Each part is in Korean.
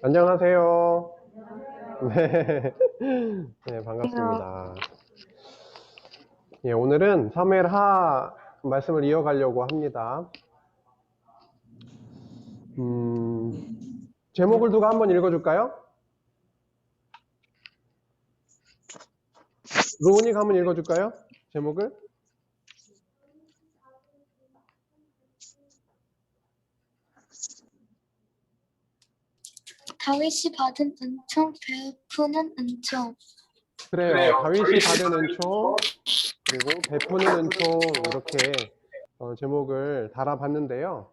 안녕하세요. 네, 네, 반갑습니다. 예, 오늘은 사무엘하 말씀을 이어가려고 합니다. 제목을 누가 한번 읽어줄까요? 로우니가 한번 읽어줄까요? 제목을? 다윗이 받은 은총, 베푸는 은총. 그래요. 다윗이 받은 은총, 그리고 베푸는 은총, 이렇게 제목을 달아봤는데요.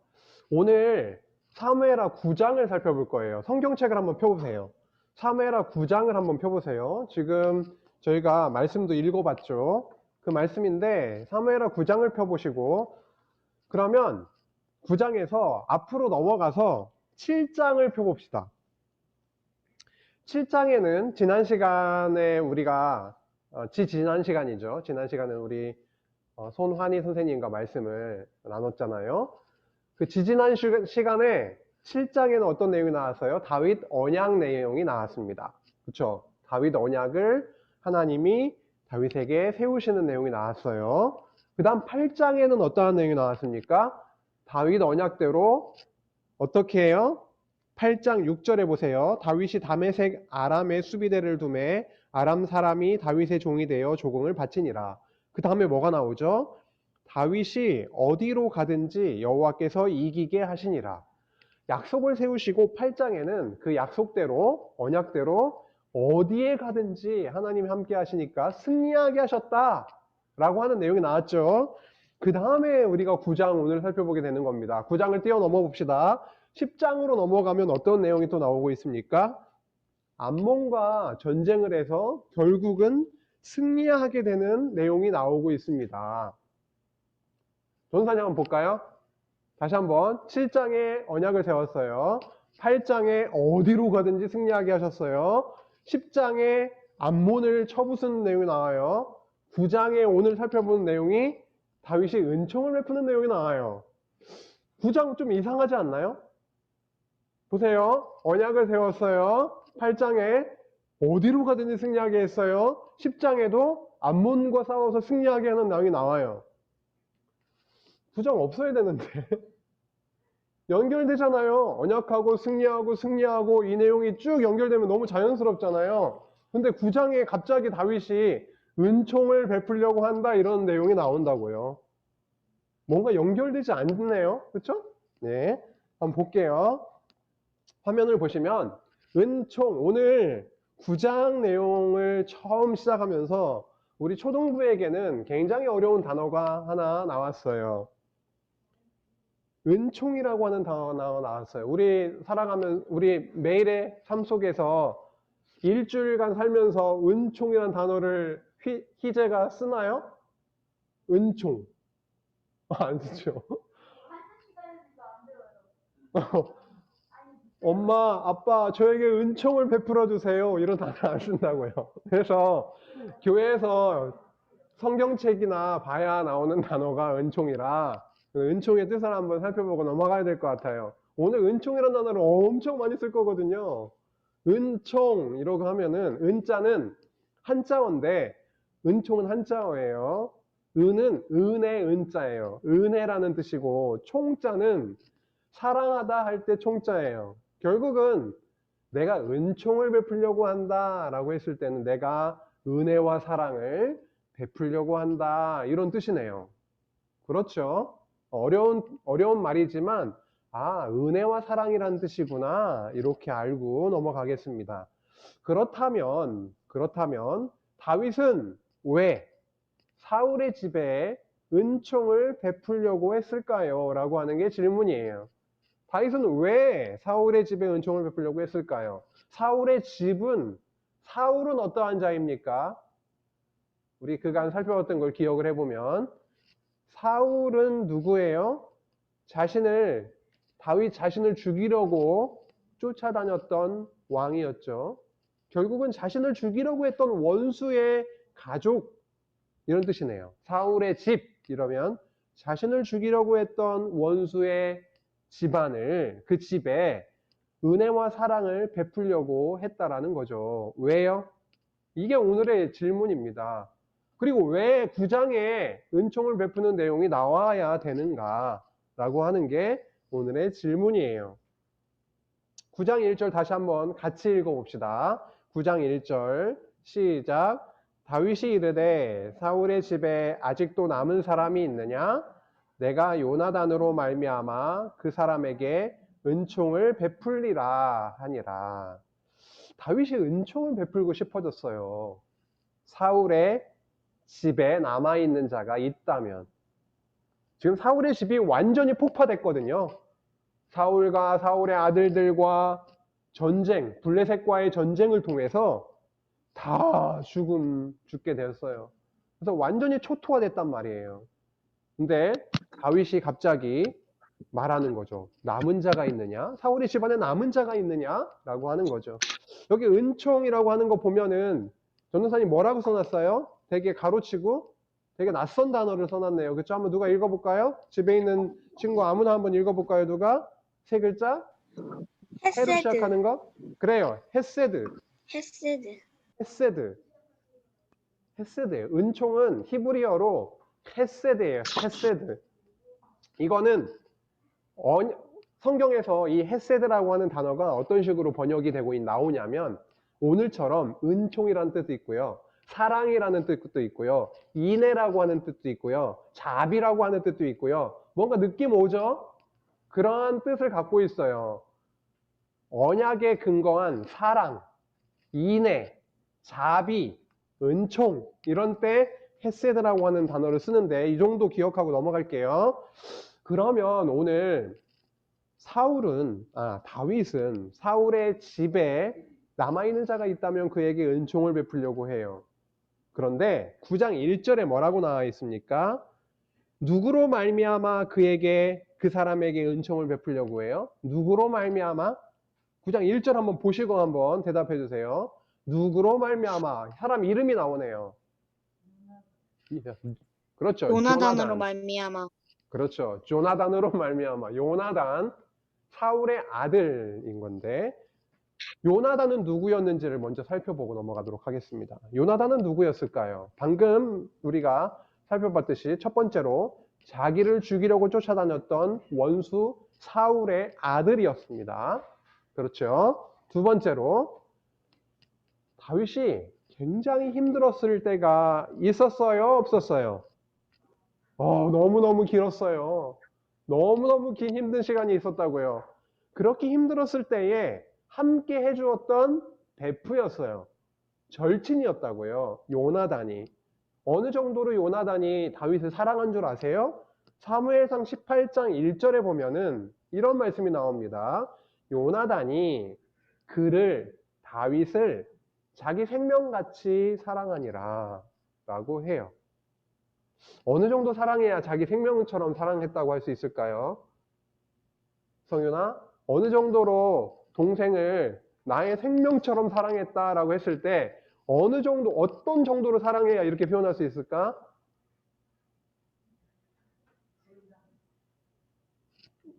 오늘 사무엘하 9장을 살펴볼 거예요. 성경책을 한번 펴보세요. 사무엘하 9장을 한번 펴보세요. 지금 저희가 말씀도 읽어봤죠. 그 말씀인데 사무엘하 9장을 펴보시고, 그러면 9장에서 앞으로 넘어가서 7장을 펴봅시다. 7장에는 지난 시간에 우리가 지난 시간이죠. 지난 시간에 우리 손환희 선생님과 말씀을 나눴잖아요. 그 지지난 시간에 7장에는 어떤 내용이 나왔어요? 다윗 언약 내용이 나왔습니다. 그렇죠? 다윗 언약을 하나님이 다윗에게 세우시는 내용이 나왔어요. 그 다음 8장에는 어떠한 내용이 나왔습니까? 다윗 언약대로 어떻게 해요? 8장 6절에 보세요. 다윗이 다메섹 아람의 수비대를 두매 아람 사람이 다윗의 종이 되어 조공을 바치니라. 그 다음에 뭐가 나오죠? 다윗이 어디로 가든지 여호와께서 이기게 하시니라. 약속을 세우시고 8장에는 그 약속대로 언약대로 어디에 가든지 하나님이 함께 하시니까 승리하게 하셨다 라고 하는 내용이 나왔죠. 그 다음에 우리가 9장 오늘 살펴보게 되는 겁니다. 9장을 뛰어넘어 봅시다. 10장으로 넘어가면 어떤 내용이 또 나오고 있습니까? 암몬과 전쟁을 해서 결국은 승리하게 되는 내용이 나오고 있습니다. 전사님 한번 볼까요? 다시 한번 7장에 언약을 세웠어요. 8장에 어디로 가든지 승리하게 하셨어요. 10장에 암몬을 쳐부수는 내용이 나와요. 9장에 오늘 살펴보는 내용이 다윗이 은총을 베푸는 내용이 나와요. 9장 좀 이상하지 않나요? 보세요. 언약을 세웠어요. 8장에 어디로 가든지 승리하게 했어요. 10장에도 암몬과 싸워서 승리하게 하는 내용이 나와요. 9장 없어야 되는데 연결되잖아요. 언약하고 승리하고 이 내용이 쭉 연결되면 너무 자연스럽잖아요. 근데 9장에 갑자기 다윗이 은총을 베풀려고 한다 이런 내용이 나온다고요. 뭔가 연결되지 않네요. 그렇죠? 네, 한번 볼게요. 화면을 보시면 은총, 오늘 9장 내용을 처음 시작하면서 우리 초등부에게는 굉장히 어려운 단어가 하나 나왔어요. 은총이라고 하는 단어가 나왔어요. 우리 살아가면 우리 매일의 삶 속에서 일주일간 살면서 은총이라는 단어를 희재가 쓰나요? 은총 안 쓰죠. 엄마, 아빠, 저에게 은총을 베풀어 주세요. 이런 단어 안 쓴다고요. 그래서 교회에서 성경책이나 봐야 나오는 단어가 은총이라 은총의 뜻을 한번 살펴보고 넘어가야 될 것 같아요. 오늘 은총이라는 단어를 엄청 많이 쓸 거거든요. 은총 이라고 하면은 은자는 한자어인데 은총은 한자어예요. 은은 은의 은자예요. 은혜라는 뜻이고 총자는 사랑하다 할 때 총자예요. 결국은 내가 은총을 베풀려고 한다 라고 했을 때는 내가 은혜와 사랑을 베풀려고 한다 이런 뜻이네요. 그렇죠? 어려운 말이지만 은혜와 사랑이라는 뜻이구나 이렇게 알고 넘어가겠습니다. 그렇다면 다윗은 왜 사울의 집에 은총을 베풀려고 했을까요? 라고 하는 게 질문이에요. 다윗은 왜 사울의 집에 은총을 베풀려고 했을까요? 사울은 어떠한 자입니까? 우리 그간 살펴봤던 걸 기억을 해보면 사울은 누구예요? 다윗 자신을 죽이려고 쫓아다녔던 왕이었죠. 결국은 자신을 죽이려고 했던 원수의 가족 이런 뜻이네요. 사울의 집 이러면 자신을 죽이려고 했던 원수의 집안을 그 집에 은혜와 사랑을 베풀려고 했다라는 거죠. 왜요? 이게 오늘의 질문입니다. 그리고 왜 9장에 은총을 베푸는 내용이 나와야 되는가라고 하는 게 오늘의 질문이에요. 9장 1절 다시 한번 같이 읽어봅시다. 9장 1절 시작. 다윗이 이르되 사울의 집에 아직도 남은 사람이 있느냐? 내가 요나단으로 말미암아 그 사람에게 은총을 베풀리라 하니라. 다윗이 은총을 베풀고 싶어졌어요. 사울의 집에 남아있는 자가 있다면. 지금 사울의 집이 완전히 폭파됐거든요. 사울과 사울의 아들들과 전쟁, 블레셋과의 전쟁을 통해서 다 죽게 되었어요. 그래서 완전히 초토화됐단 말이에요. 근데 다윗이 갑자기 말하는 거죠. 남은 자가 있느냐? 사울의 집안에 남은 자가 있느냐? 라고 하는 거죠. 여기 은총이라고 하는 거 보면은 전도사님 뭐라고 써놨어요? 되게 가로치고 되게 낯선 단어를 써놨네요. 그쵸? 한번 누가 읽어볼까요? 집에 있는 친구 아무나 한번 읽어볼까요? 누가? 세 글자? 해로 헤세드. 시작하는 거? 그래요. 헤세드. 헤세드. 헤세드. 헤세드예요. 은총은 히브리어로 헤세드예요. 헤세드. 이거는 성경에서 이 헤세드라고 하는 단어가 어떤 식으로 번역이 되고 나오냐면 오늘처럼 은총이라는 뜻도 있고요. 사랑이라는 뜻도 있고요. 인애라고 하는 뜻도 있고요. 자비라고 하는 뜻도 있고요. 뭔가 느낌 오죠? 그러한 뜻을 갖고 있어요. 언약에 근거한 사랑, 인애, 자비, 은총 이런 때 헤세드라고 하는 단어를 쓰는데 이 정도 기억하고 넘어갈게요. 그러면 오늘 다윗은 사울의 집에 남아있는 자가 있다면 그에게 은총을 베풀려고 해요. 그런데 9장 1절에 뭐라고 나와 있습니까? 누구로 말미암아 그 사람에게 은총을 베풀려고 해요? 누구로 말미암아? 9장 1절 한번 보시고 한번 대답해 주세요. 누구로 말미암아? 사람 이름이 나오네요. 그렇죠. 요나단으로 조나단. 말미암아. 그렇죠. 조나단으로 말미암아. 요나단, 사울의 아들인 건데 요나단은 누구였는지를 먼저 살펴보고 넘어가도록 하겠습니다. 요나단은 누구였을까요? 방금 우리가 살펴봤듯이 첫 번째로 자기를 죽이려고 쫓아다녔던 원수 사울의 아들이었습니다. 그렇죠. 두 번째로 다윗이 굉장히 힘들었을 때가 있었어요? 없었어요? 너무너무 길었어요. 너무너무 긴 힘든 시간이 있었다고요. 그렇게 힘들었을 때에 함께 해주었던 베프였어요. 절친이었다고요. 요나단이. 어느 정도로 요나단이 다윗을 사랑한 줄 아세요? 사무엘상 18장 1절에 보면은 이런 말씀이 나옵니다. 요나단이 다윗을 자기 생명같이 사랑하니라 라고 해요. 어느 정도 사랑해야 자기 생명처럼 사랑했다고 할 수 있을까요? 성윤아, 어느 정도로 동생을 나의 생명처럼 사랑했다라고 했을 때 어떤 정도로 사랑해야 이렇게 표현할 수 있을까?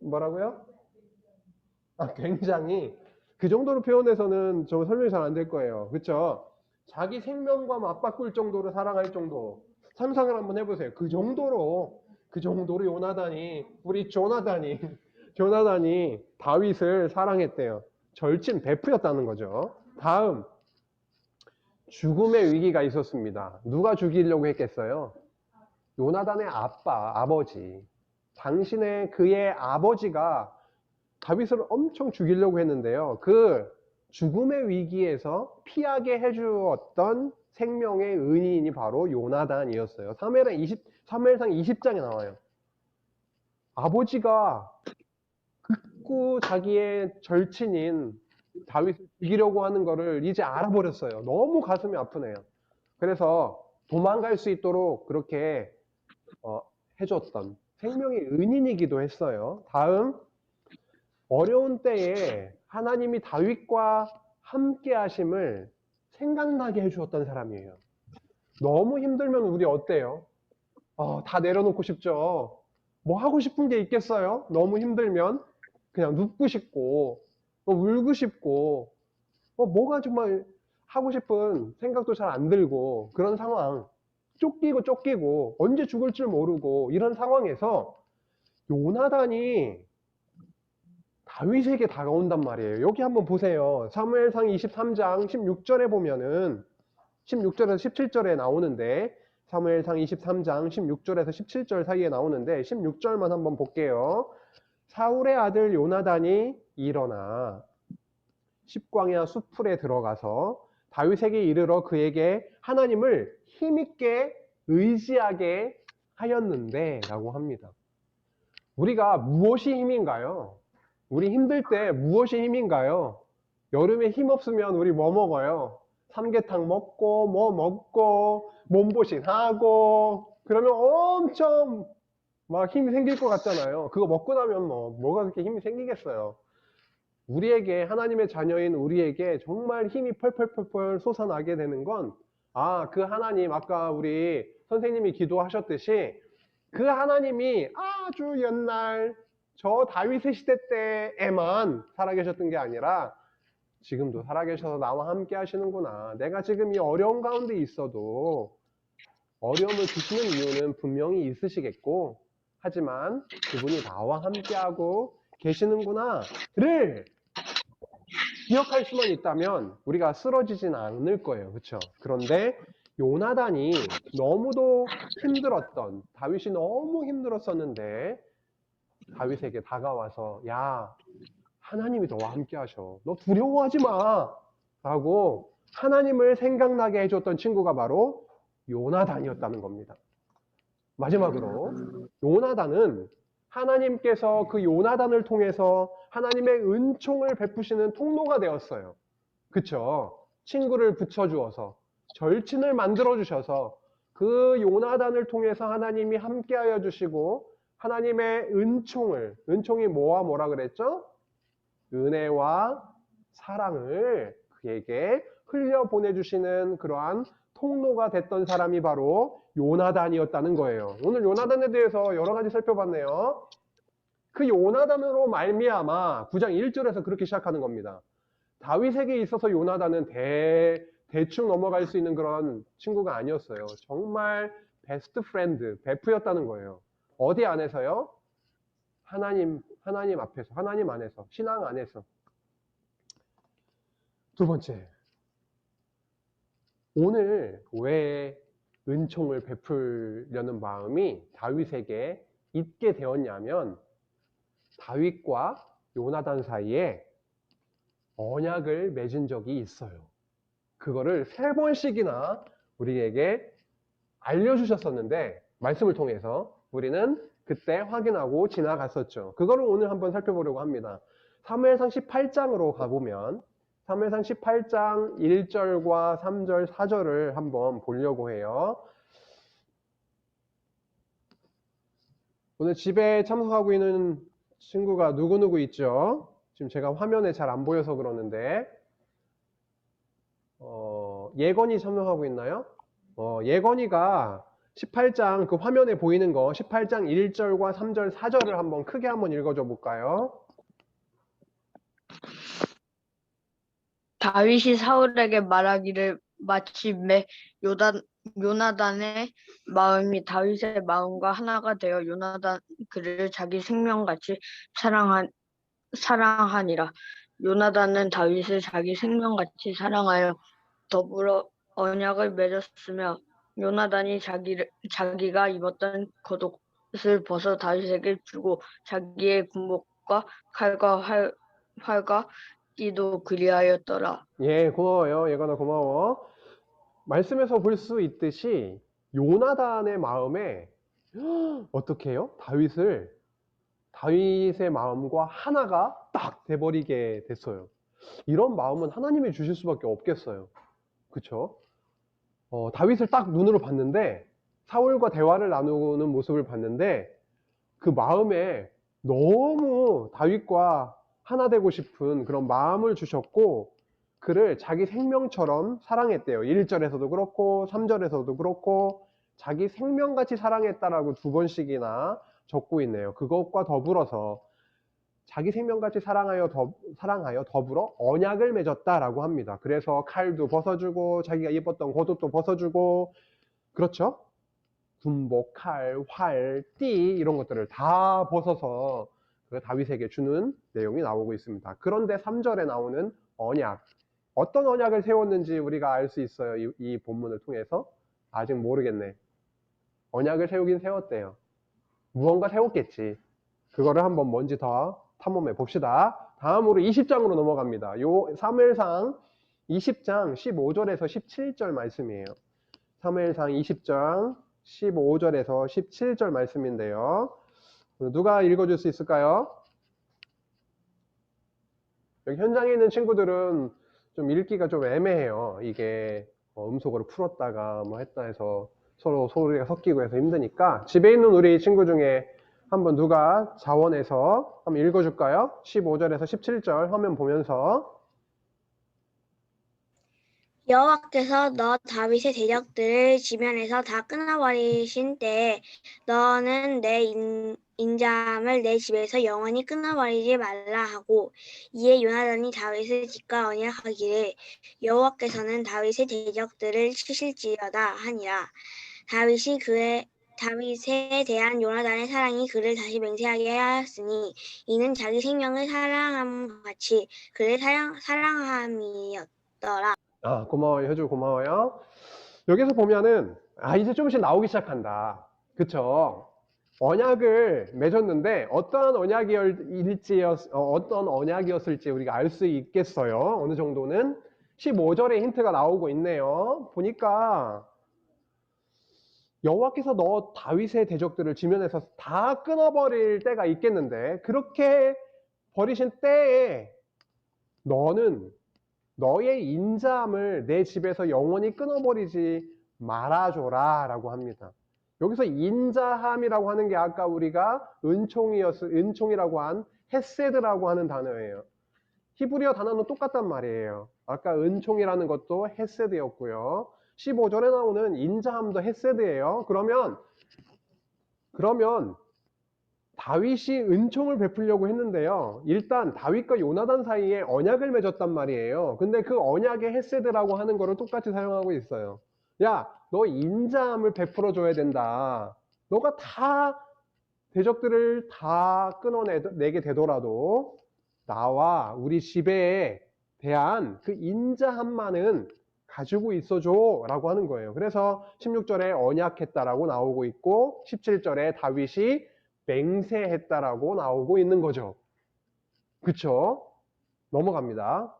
뭐라고요? 굉장히. 그 정도로 표현해서는 저 설명이 잘 안 될 거예요. 그렇죠? 자기 생명과 맞바꿀 정도로 사랑할 정도. 상상을 한번 해보세요. 그 정도로 우리 조나단이 다윗을 사랑했대요. 절친 베프였다는 거죠. 다음, 죽음의 위기가 있었습니다. 누가 죽이려고 했겠어요? 요나단의 아버지. 그의 아버지가 다윗을 엄청 죽이려고 했는데요. 그 죽음의 위기에서 피하게 해주었던 생명의 은인이 바로 요나단이었어요. 사무엘상 20장에 나와요. 아버지가 극구 자기의 절친인 다윗을 죽이려고 하는 거를 이제 알아버렸어요. 너무 가슴이 아프네요. 그래서 도망갈 수 있도록 그렇게 해줬던 생명의 은인이기도 했어요. 다음, 어려운 때에 하나님이 다윗과 함께 하심을 생각나게 해주었던 사람이에요. 너무 힘들면 우리 어때요? 다 내려놓고 싶죠. 뭐 하고 싶은 게 있겠어요? 너무 힘들면 그냥 눕고 싶고 울고 싶고, 뭐가 정말 하고 싶은 생각도 잘 안 들고, 그런 상황. 쫓기고, 언제 죽을 줄 모르고, 이런 상황에서 요나단이 다윗에게 다가온단 말이에요. 여기 한번 보세요. 사무엘상 23장 16절에 보면은 16절에서 17절에 나오는데, 사무엘상 23장 16절에서 17절 사이에 나오는데 16절만 한번 볼게요. 사울의 아들 요나단이 일어나 십광야 숲풀에 들어가서 다윗에게 이르러 그에게 하나님을 힘있게 의지하게 하였는데 라고 합니다. 우리가 무엇이 힘인가요? 우리 힘들 때 무엇이 힘인가요? 여름에 힘 없으면 우리 뭐 먹어요? 삼계탕 먹고 뭐 먹고 몸보신 하고 그러면 엄청 막 힘이 생길 것 같잖아요. 그거 먹고 나면 뭐가 그렇게 힘이 생기겠어요. 우리에게 하나님의 자녀인 우리에게 정말 힘이 펄펄펄펄 솟아나게 되는 건 그 하나님 아까 우리 선생님이 기도하셨듯이 그 하나님이 아주 옛날 저 다윗의 시대 때에만 살아계셨던 게 아니라 지금도 살아계셔서 나와 함께 하시는구나. 내가 지금 이 어려운 가운데 있어도 어려움을 주시는 이유는 분명히 있으시겠고 하지만 그분이 나와 함께하고 계시는구나를 기억할 수만 있다면 우리가 쓰러지진 않을 거예요. 그렇죠? 그런데 요나단이 너무도 힘들었던 다윗이 너무 힘들었었는데 다윗에게 다가와서 야 하나님이 너와 함께 하셔. 너 두려워하지 마. 라고 하나님을 생각나게 해줬던 친구가 바로 요나단이었다는 겁니다. 마지막으로 요나단은 하나님께서 그 요나단을 통해서 하나님의 은총을 베푸시는 통로가 되었어요. 그쵸? 친구를 붙여주어서 절친을 만들어주셔서 그 요나단을 통해서 하나님이 함께하여 주시고 하나님의 은총이 뭐라 그랬죠? 은혜와 사랑을 그에게 흘려보내주시는 그러한 통로가 됐던 사람이 바로 요나단이었다는 거예요. 오늘 요나단에 대해서 여러 가지 살펴봤네요. 그 요나단으로 말미암아 9장 1절에서 그렇게 시작하는 겁니다. 다윗에게 있어서 요나단은 대충 넘어갈 수 있는 그런 친구가 아니었어요. 정말 베스트 프렌드, 베프였다는 거예요. 어디 안에서요? 하나님 앞에서, 하나님 안에서, 신앙 안에서. 두 번째, 오늘 왜 은총을 베풀려는 마음이 다윗에게 있게 되었냐면 다윗과 요나단 사이에 언약을 맺은 적이 있어요. 그거를 3번씩이나 우리에게 알려주셨었는데 말씀을 통해서 우리는 그때 확인하고 지나갔었죠. 그거를 오늘 한번 살펴보려고 합니다. 사무엘상 18장으로 가보면 사무엘상 18장 1절과 3절, 4절을 한번 보려고 해요. 오늘 집에 참석하고 있는 친구가 누구누구 있죠? 지금 제가 화면에 잘 안 보여서 그러는데 예건이 참석하고 있나요? 예건이가 18장 그 화면에 보이는 거 18장 1절과 3절, 4절을 한번 크게 한번 읽어줘 볼까요? 다윗이 사울에게 말하기를 마침내 요나단의 마음이 다윗의 마음과 하나가 되어 요나단 그를 자기 생명같이 사랑하니라. 요나단은 다윗을 자기 생명같이 사랑하여 더불어 언약을 맺었으며 요나단이 자기가 입었던 겉옷을 벗어 다윗에게 주고 자기의 군복과 칼과 활과 띠도 그리하였더라. 예, 고마워요. 예건아 고마워. 말씀에서 볼 수 있듯이 요나단의 마음에 어떻게 해요? 다윗의 마음과 하나가 딱 돼버리게 됐어요. 이런 마음은 하나님이 주실 수밖에 없겠어요. 그쵸? 다윗을 딱 눈으로 봤는데 사울과 대화를 나누는 모습을 봤는데 그 마음에 너무 다윗과 하나 되고 싶은 그런 마음을 주셨고 그를 자기 생명처럼 사랑했대요. 1절에서도 그렇고 3절에서도 그렇고 자기 생명같이 사랑했다라고 2번씩이나 적고 있네요. 그것과 더불어서 자기 생명같이 사랑하여 더불어 언약을 맺었다라고 합니다. 그래서 칼도 벗어주고 자기가 입었던 겉옷도 벗어주고 그렇죠? 군복, 칼, 활, 띠 이런 것들을 다 벗어서 그 다윗에게 주는 내용이 나오고 있습니다. 그런데 3절에 나오는 언약, 어떤 언약을 세웠는지 우리가 알 수 있어요. 이 본문을 통해서. 아직 모르겠네. 언약을 세우긴 세웠대요. 무언가 세웠겠지. 그거를 한번 뭔지 더 탐험해 봅시다. 다음으로 20장으로 넘어갑니다. 요 사무엘상 20장 15절에서 17절 말씀이에요. 사무엘상 20장 15절에서 17절 말씀인데요. 누가 읽어줄 수 있을까요? 여기 현장에 있는 친구들은 좀 읽기가 좀 애매해요. 이게 음속으로 풀었다가 뭐 했다 해서 서로 소리가 섞이고 해서 힘드니까 집에 있는 우리 친구 중에 한번 누가 자원해서 한번 읽어줄까요? 15절에서 17절 화면 보면서. 여호와께서 너 다윗의 대적들을 지면에서 다 끊어버리신 때에 너는 내 인자함을 내 집에서 영원히 끊어버리지 말라 하고, 이에 요나단이 다윗을 집과 언약하기를 여호와께서는 다윗의 대적들을 치실지어다 하니라. 다윗에 대한 요나단의 사랑이 그를 다시 맹세하게 하였으니 이는 자기 생명을 사랑함과 같이 그를 사랑함이었더라. 고마워요. 효주 고마워요. 여기서 보면은 이제 조금씩 나오기 시작한다. 그쵸? 언약을 맺었는데 어떤 언약이었을지 우리가 알 수 있겠어요. 어느 정도는 15절에 힌트가 나오고 있네요. 보니까 여호와께서 너 다윗의 대적들을 지면에서 다 끊어버릴 때가 있겠는데, 그렇게 버리신 때에 너는 너의 인자함을 내 집에서 영원히 끊어버리지 말아줘라 라고 합니다. 여기서 인자함이라고 하는 게 아까 우리가 은총이라고 한 헤세드라고 하는 단어예요. 히브리어 단어는 똑같단 말이에요. 아까 은총이라는 것도 헤세드였고요. 15절에 나오는 인자함도 헤세드예요. 그러면 다윗이 은총을 베풀려고 했는데요. 일단 다윗과 요나단 사이에 언약을 맺었단 말이에요. 근데 그 언약의 헤세드라고 하는 거를 똑같이 사용하고 있어요. 야, 너 인자함을 베풀어 줘야 된다. 너가 다 대적들을 다 끊어내게 되더라도 나와 우리 집에 대한 그 인자함만은 가지고 있어줘 라고 하는 거예요. 그래서 16절에 언약했다라고 나오고 있고 17절에 다윗이 맹세했다라고 나오고 있는 거죠. 그쵸? 넘어갑니다.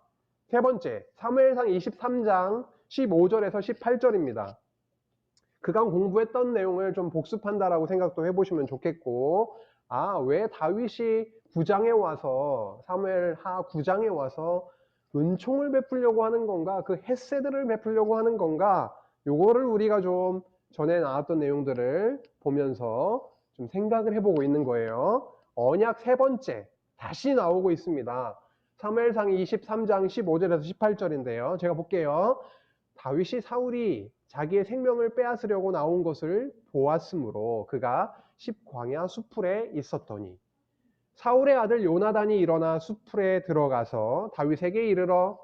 세 번째, 사무엘상 23장 15절에서 18절입니다. 그간 공부했던 내용을 좀 복습한다라고 생각도 해보시면 좋겠고, 왜 다윗이 9장에 와서, 사무엘하 9장에 와서 은총을 베풀려고 하는 건가, 그 헤세드를 베풀려고 하는 건가, 요거를 우리가 좀 전에 나왔던 내용들을 보면서 좀 생각을 해보고 있는 거예요. 언약 세 번째, 다시 나오고 있습니다. 사무엘상 23장 15절에서 18절인데요. 제가 볼게요. 다윗이 사울이 자기의 생명을 빼앗으려고 나온 것을 보았으므로 그가 십광야 수풀에 있었더니 사울의 아들 요나단이 일어나 수풀에 들어가서 다윗에게 이르러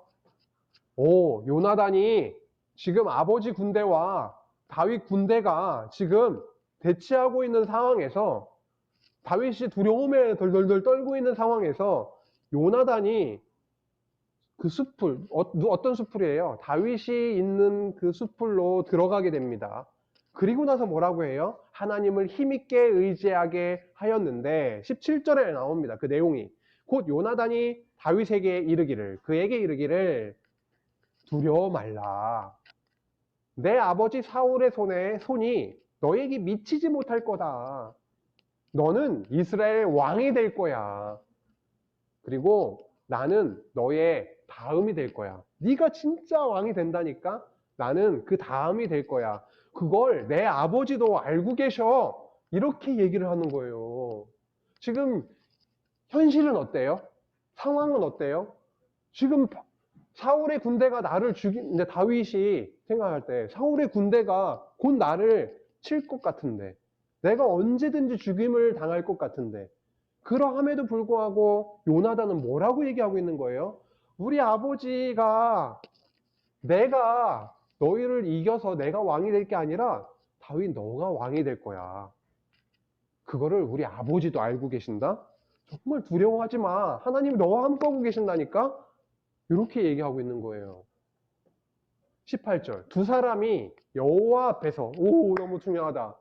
요나단이 지금 아버지 군대와 다윗 군대가 지금 대치하고 있는 상황에서 다윗이 두려움에 덜덜덜 떨고 있는 상황에서 요나단이 그 숲을, 어떤 숲이에요? 다윗이 있는 그 숲으로 들어가게 됩니다. 그리고 나서 뭐라고 해요? 하나님을 힘있게 의지하게 하였는데 17절에 나옵니다. 그 내용이. 곧 요나단이 다윗에게 그에게 이르기를 두려워 말라. 내 아버지 사울의 손이 너에게 미치지 못할 거다. 너는 이스라엘 왕이 될 거야. 그리고 나는 너의 다음이 될 거야. 네가 진짜 왕이 된다니까 나는 그 다음이 될 거야. 그걸 내 아버지도 알고 계셔. 이렇게 얘기를 하는 거예요. 지금 현실은 어때요? 상황은 어때요? 지금 사울의 군대가 나를 이제 다윗이 생각할 때 사울의 군대가 곧 나를 칠 것 같은데, 내가 언제든지 죽임을 당할 것 같은데, 그러함에도 불구하고 요나단은 뭐라고 얘기하고 있는 거예요? 우리 아버지가 내가 너희를 이겨서 내가 왕이 될 게 아니라 다윗 너가 왕이 될 거야. 그거를 우리 아버지도 알고 계신다? 정말 두려워하지 마. 하나님이 너와 함께하고 계신다니까? 이렇게 얘기하고 있는 거예요. 18절. 두 사람이 여호와 앞에서, 오, 너무 중요하다.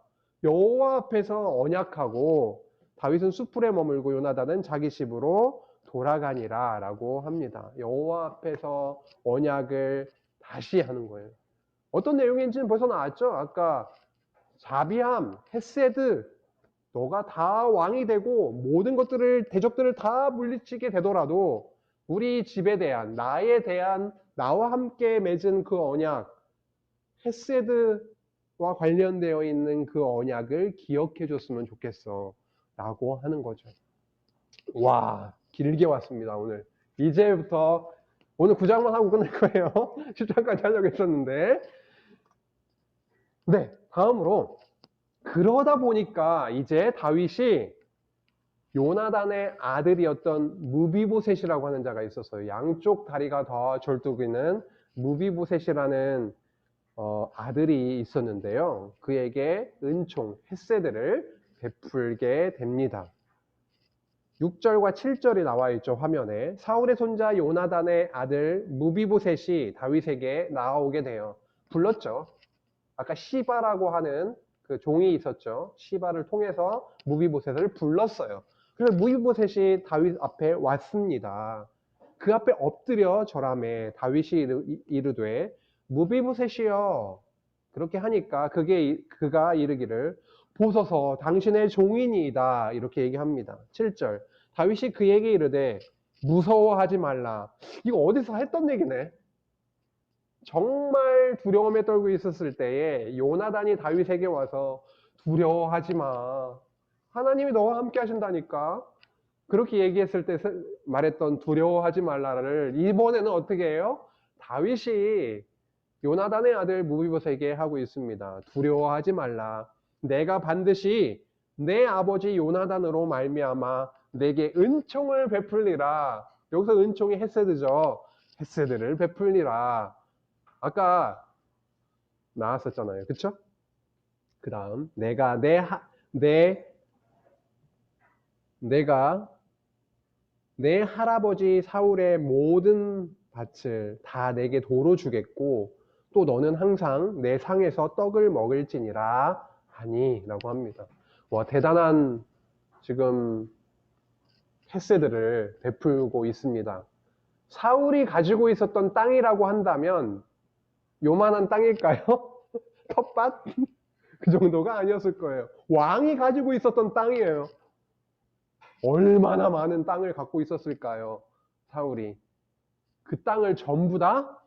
여호와 앞에서 언약하고 다윗은 숯불에 머물고 요나단은 자기 집으로 돌아가니라 라고 합니다. 여호와 앞에서 언약을 다시 하는 거예요. 어떤 내용인지는 벌써 나왔죠? 아까 자비함, 헤세드, 너가 다 왕이 되고 모든 것들을, 대적들을 다 물리치게 되더라도 우리 집에 대한, 나에 대한, 나와 함께 맺은 그 언약, 헤세드와 관련되어 있는 그 언약을 기억해 줬으면 좋겠어 라고 하는 거죠. 와, 길게 왔습니다 오늘. 이제부터 오늘 9장만 하고 끝낼 거예요. 10장까지 하려고 했었는데. 네, 다음으로 그러다 보니까 이제 다윗이 요나단의 아들이었던 무비보셋이라고 하는 자가 있었어요. 양쪽 다리가 더 절뚝이는 무비보셋이라는 아들이 있었는데요. 그에게 은총, 헤세드를 베풀게 됩니다. 6절과 7절이 나와 있죠, 화면에. 사울의 손자 요나단의 아들 무비보셋이 다윗에게 나아오게 돼요. 불렀죠. 아까 시바라고 하는 그 종이 있었죠. 시바를 통해서 무비보셋을 불렀어요. 그래서 무비보셋이 다윗 앞에 왔습니다. 그 앞에 엎드려 절하매 다윗이 이르되 무비보셋이여. 그렇게 하니까 그가 이르기를 보소서 당신의 종이니이다. 이렇게 얘기합니다. 7절. 다윗이 그에게 이르되 무서워하지 말라. 이거 어디서 했던 얘기네. 정말 두려움에 떨고 있었을 때에 요나단이 다윗에게 와서 두려워하지 마. 하나님이 너와 함께 하신다니까. 그렇게 얘기했을 때 말했던 두려워하지 말라를 이번에는 어떻게 해요? 다윗이 요나단의 아들 무비보셋에게 하고 있습니다. 두려워하지 말라. 내가 반드시 내 아버지 요나단으로 말미암아 내게 은총을 베풀리라. 여기서 은총이 헤세드죠. 헤세드를 베풀리라. 아까 나왔었잖아요. 그쵸? 그 다음 내가 내 할아버지 사울의 모든 밭을 다 내게 도로 주겠고 또 너는 항상 내 상에서 떡을 먹을지니라 하니 라고 합니다. 와, 대단한 지금 헤세드를 베풀고 있습니다. 사울이 가지고 있었던 땅이라고 한다면 요만한 땅일까요? 텃밭? 그 정도가 아니었을 거예요. 왕이 가지고 있었던 땅이에요. 얼마나 많은 땅을 갖고 있었을까요? 사울이. 그 땅을 전부 다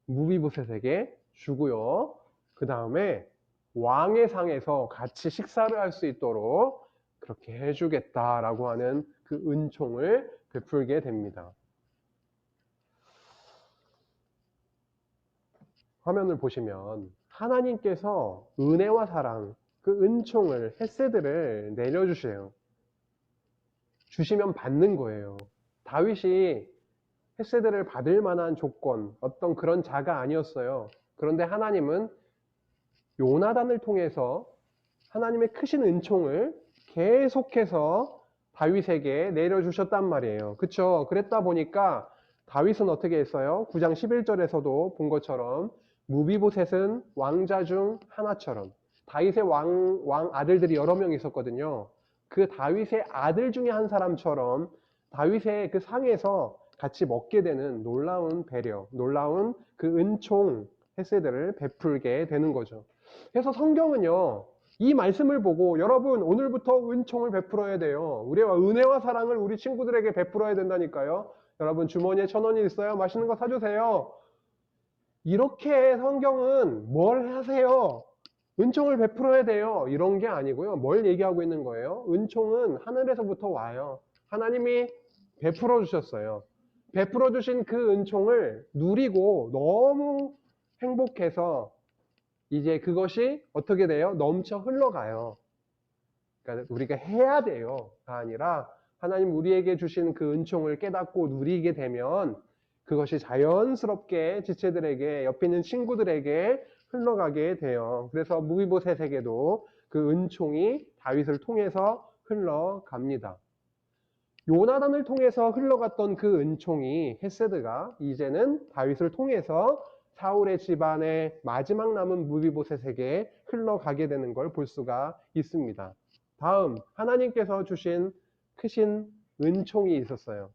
무비보셋에게 주고요. 그 다음에 왕의 상에서 같이 식사를 할 수 있도록 그렇게 해주겠다라고 하는 그 은총을 베풀게 됩니다. 화면을 보시면 하나님께서 은혜와 사랑, 그 은총을, 헤세드를 내려주세요. 주시면 받는 거예요. 다윗이 헤세드를 받을 만한 조건, 어떤 그런 자가 아니었어요. 그런데 하나님은 요나단을 통해서 하나님의 크신 은총을 계속해서 다윗에게 내려주셨단 말이에요. 그쵸? 그랬다 보니까 다윗은 어떻게 했어요? 9장 11절에서도 본 것처럼 무비보셋은 왕자 중 하나처럼, 다윗의 왕 아들들이 여러 명 있었거든요. 그 다윗의 아들 중에 한 사람처럼 다윗의 그 상에서 같이 먹게 되는 놀라운 배려, 놀라운 그 은총, 헤세드를 베풀게 되는 거죠. 그래서 성경은요, 이 말씀을 보고 여러분 오늘부터 은총을 베풀어야 돼요. 우리와 은혜와 사랑을 우리 친구들에게 베풀어야 된다니까요. 여러분 주머니에 1,000원이 있어요? 맛있는 거 사주세요. 이렇게 성경은 뭘 하세요? 은총을 베풀어야 돼요. 이런 게 아니고요. 뭘 얘기하고 있는 거예요? 은총은 하늘에서부터 와요. 하나님이 베풀어 주셨어요. 베풀어 주신 그 은총을 누리고 너무 행복해서 이제 그것이 어떻게 돼요? 넘쳐 흘러가요. 그러니까 우리가 해야 돼요가 아니라 하나님 우리에게 주신 그 은총을 깨닫고 누리게 되면 그것이 자연스럽게 지체들에게, 옆에 있는 친구들에게 흘러가게 돼요. 그래서 무비보셋에게도 그 은총이 다윗을 통해서 흘러갑니다. 요나단을 통해서 흘러갔던 그 은총이, 헤세드가 이제는 다윗을 통해서 사울의 집안의 마지막 남은 무비보셋에게 흘러가게 되는 걸 볼 수가 있습니다. 다음, 하나님께서 주신 크신 은총이 있었어요.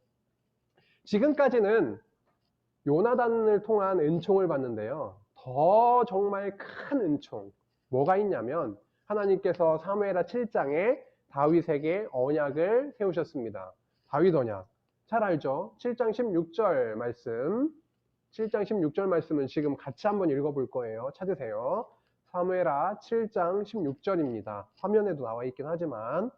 지금까지는 요나단을 통한 은총을 받는데요. 더 정말 큰 은총, 뭐가 있냐면 하나님께서 사무엘하 7장에 다윗에게 언약을 세우셨습니다. 다윗 언약, 잘 알죠? 7장 16절 말씀, 7장 16절 말씀은 지금 같이 한번 읽어볼 거예요. 찾으세요. 사무엘하 7장 16절입니다. 화면에도 나와 있긴 하지만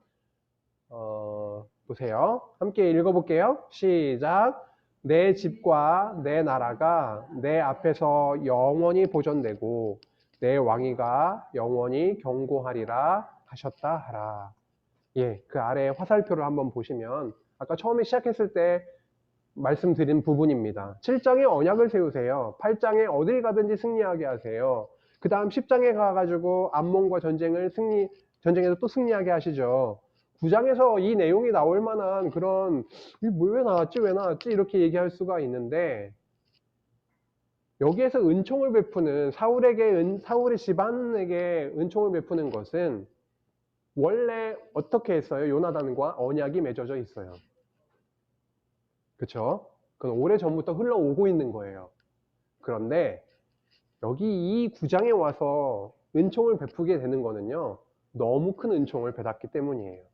보세요. 함께 읽어볼게요. 시작. 내 집과 내 나라가 내 앞에서 영원히 보존되고 내 왕위가 영원히 경고하리라 하셨다 하라. 예, 그 아래 화살표를 한번 보시면 아까 처음에 시작했을 때 말씀드린 부분입니다. 7장에 언약을 세우세요. 8장에 어딜 가든지 승리하게 하세요. 그 다음 10장에 가가지고 암몬과 전쟁에서 또 승리하게 하시죠. 9장에서 이 내용이 나올 만한 그런, 왜 나왔지? 이렇게 얘기할 수가 있는데, 여기에서 은총을 베푸는, 사울의 집안에게 은총을 베푸는 것은 원래 어떻게 했어요? 요나단과 언약이 맺어져 있어요. 그쵸? 그건 오래전부터 흘러오고 있는 거예요. 그런데 여기 이 9장에 와서 은총을 베푸게 되는 거는요, 너무 큰 은총을 받았기 때문이에요.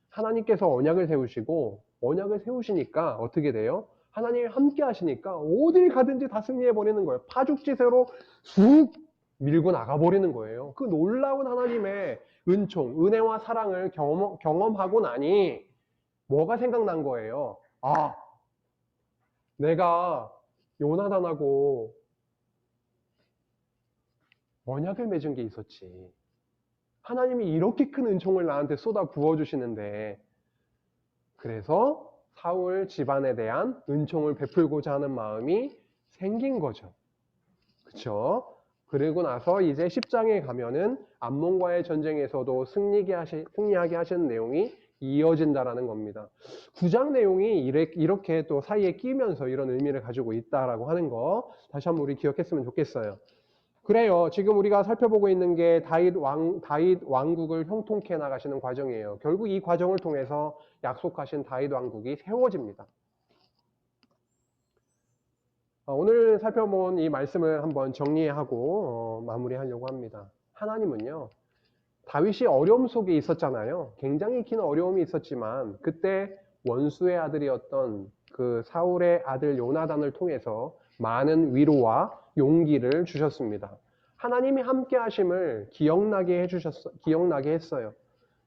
하나님께서 언약을 세우시고, 언약을 세우시니까 어떻게 돼요? 하나님이 함께 하시니까 어딜 가든지 다 승리해버리는 거예요. 파죽지세로 쑥 밀고 나가버리는 거예요. 그 놀라운 하나님의 은총, 은혜와 사랑을 경험하고 나니 뭐가 생각난 거예요? 아, 내가 요나단하고 언약을 맺은 게 있었지. 하나님이 이렇게 큰 은총을 나한테 쏟아 부어주시는데, 그래서 사울 집안에 대한 은총을 베풀고자 하는 마음이 생긴 거죠. 그쵸? 그리고 나서 이제 10장에 가면은 암몬과의 전쟁에서도 승리하게 하시는 내용이 이어진다라는 겁니다. 9장 내용이 이렇게 또 사이에 끼면서 이런 의미를 가지고 있다라고 하는 거 다시 한번 우리 기억했으면 좋겠어요. 그래요. 지금 우리가 살펴보고 있는 게 다윗 왕국을 형통케 나가시는 과정이에요. 결국 이 과정을 통해서 약속하신 다윗 왕국이 세워집니다. 오늘 살펴본 이 말씀을 한번 정리하고 마무리하려고 합니다. 하나님은요, 다윗이 어려움 속에 있었잖아요. 굉장히 긴 어려움이 있었지만 그때 원수의 아들이었던 그 사울의 아들 요나단을 통해서 많은 위로와 용기를 주셨습니다. 하나님이 함께 하심을 기억나게 했어요.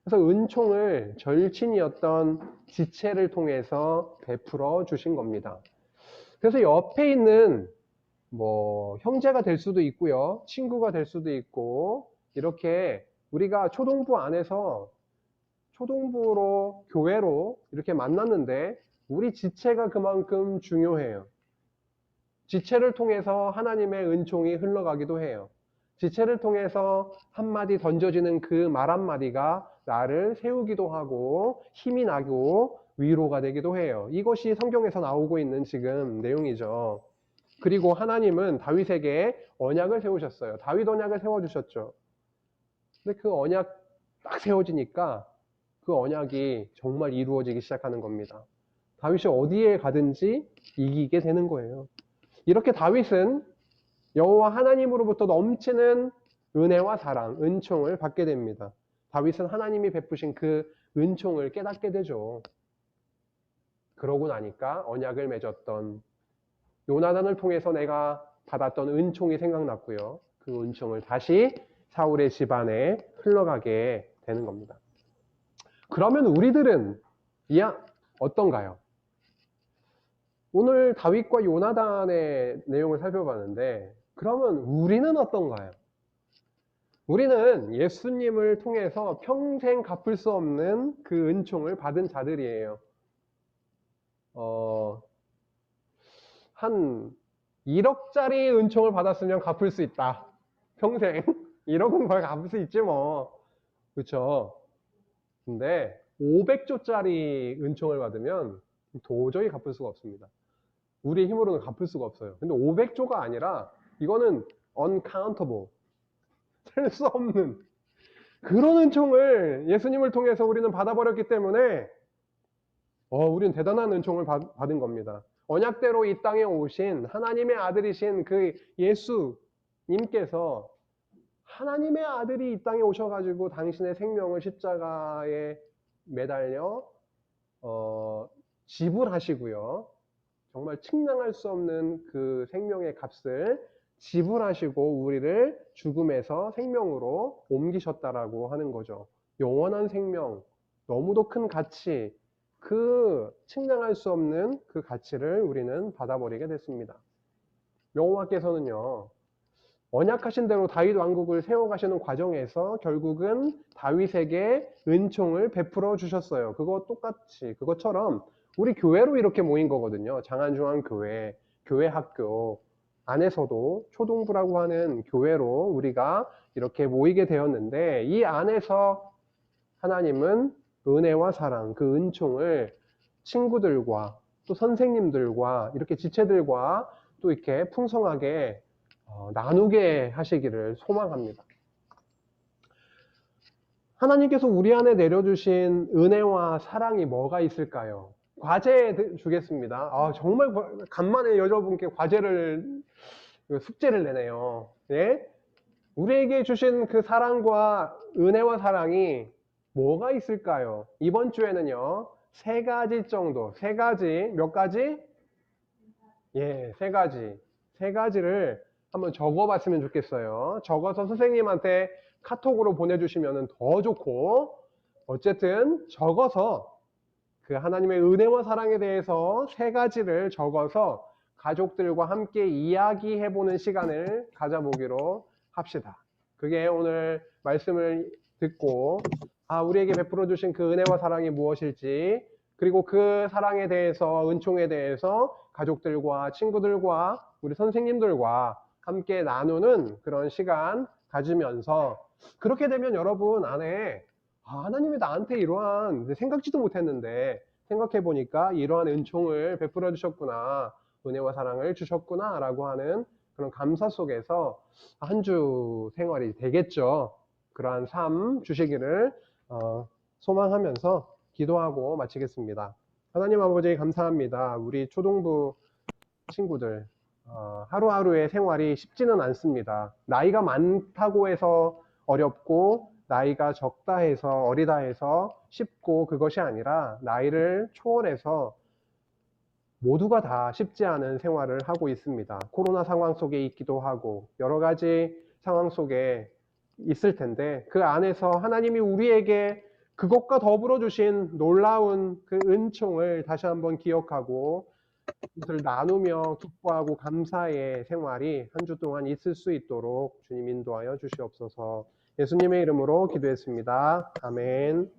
그래서 은총을 절친이었던 지체를 통해서 베풀어 주신 겁니다. 그래서 옆에 있는 형제가 될 수도 있고요, 친구가 될 수도 있고, 이렇게 우리가 초동부 안에서 초동부로 교회로 이렇게 만났는데 우리 지체가 그만큼 중요해요. 지체를 통해서 하나님의 은총이 흘러가기도 해요. 지체를 통해서 한마디 던져지는 그 말 한마디가 나를 세우기도 하고 힘이 나고 위로가 되기도 해요. 이것이 성경에서 나오고 있는 지금 내용이죠. 그리고 하나님은 다윗에게 언약을 세우셨어요. 다윗 언약을 세워주셨죠. 근데 그 언약 딱 세워지니까 그 언약이 정말 이루어지기 시작하는 겁니다. 다윗이 어디에 가든지 이기게 되는 거예요. 이렇게 다윗은 여호와 하나님으로부터 넘치는 은혜와 사랑, 은총을 받게 됩니다. 다윗은 하나님이 베푸신 그 은총을 깨닫게 되죠. 그러고 나니까 언약을 맺었던 요나단을 통해서 내가 받았던 은총이 생각났고요. 그 은총을 다시 사울의 집안에 흘러가게 되는 겁니다. 그러면 우리들은 어떤가요? 오늘 다윗과 요나단의 내용을 살펴봤는데, 그러면 우리는 어떤가요? 우리는 예수님을 통해서 평생 갚을 수 없는 그 은총을 받은 자들이에요. 한 1억짜리 은총을 받았으면 갚을 수 있다. 평생. 1억은 거의 갚을 수 있지 뭐. 그렇죠? 근데 500조짜리 은총을 받으면 도저히 갚을 수가 없습니다. 우리의 힘으로는 갚을 수가 없어요. 근데 500조가 아니라 이거는 uncountable. 셀 수 없는 그런 은총을 예수님을 통해서 우리는 받아버렸기 때문에 우리는 대단한 은총을 받은 겁니다. 언약대로 이 땅에 오신 하나님의 아들이신 그 예수님께서 하나님의 아들이 이 땅에 오셔가지고 당신의 생명을 십자가에 매달려 지불하시고요. 정말 측량할 수 없는 그 생명의 값을 지불하시고 우리를 죽음에서 생명으로 옮기셨다라고 하는 거죠. 영원한 생명, 너무도 큰 가치, 그 측량할 수 없는 그 가치를 우리는 받아버리게 됐습니다. 여호와께서는요, 언약하신 대로 다윗 왕국을 세워가시는 과정에서 결국은 다윗에게 은총을 베풀어 주셨어요. 그것처럼 우리 교회로 이렇게 모인 거거든요. 장안중앙교회, 교회 학교 안에서도 초동부라고 하는 교회로 우리가 이렇게 모이게 되었는데 이 안에서 하나님은 은혜와 사랑, 그 은총을 친구들과 또 선생님들과 이렇게 지체들과 또 이렇게 풍성하게 나누게 하시기를 소망합니다. 하나님께서 우리 안에 내려주신 은혜와 사랑이 뭐가 있을까요? 과제 주겠습니다. 정말 간만에 여러분께 숙제를 내네요. 예? 우리에게 주신 그 사랑과 은혜와 사랑이 뭐가 있을까요? 이번 주에는요, 세 가지 정도, 몇 가지? 예, 세 가지. 세 가지를 한번 적어봤으면 좋겠어요. 적어서 선생님한테 카톡으로 보내주시면 더 좋고, 어쨌든 적어서 그 하나님의 은혜와 사랑에 대해서 세 가지를 적어서 가족들과 함께 이야기해보는 시간을 가져보기로 합시다. 그게 오늘 말씀을 듣고 우리에게 베풀어 주신 그 은혜와 사랑이 무엇일지, 그리고 그 사랑에 대해서, 은총에 대해서 가족들과 친구들과 우리 선생님들과 함께 나누는 그런 시간 가지면서, 그렇게 되면 여러분 안에 하나님이 나한테 이러한, 생각지도 못했는데 생각해보니까 이러한 은총을 베풀어 주셨구나, 은혜와 사랑을 주셨구나 라고 하는 그런 감사 속에서 한 주 생활이 되겠죠. 그러한 삶 주시기를 소망하면서 기도하고 마치겠습니다. 하나님 아버지 감사합니다. 우리 초동부 친구들 하루하루의 생활이 쉽지는 않습니다. 나이가 많다고 해서 어렵고 나이가 적다 해서, 어리다 해서 쉽고, 그것이 아니라 나이를 초월해서 모두가 다 쉽지 않은 생활을 하고 있습니다. 코로나 상황 속에 있기도 하고 여러 가지 상황 속에 있을 텐데 그 안에서 하나님이 우리에게 그것과 더불어 주신 놀라운 그 은총을 다시 한번 기억하고 그것을 나누며 기뻐하고 감사의 생활이 한 주 동안 있을 수 있도록 주님 인도하여 주시옵소서. 예수님의 이름으로 기도했습니다. 아멘.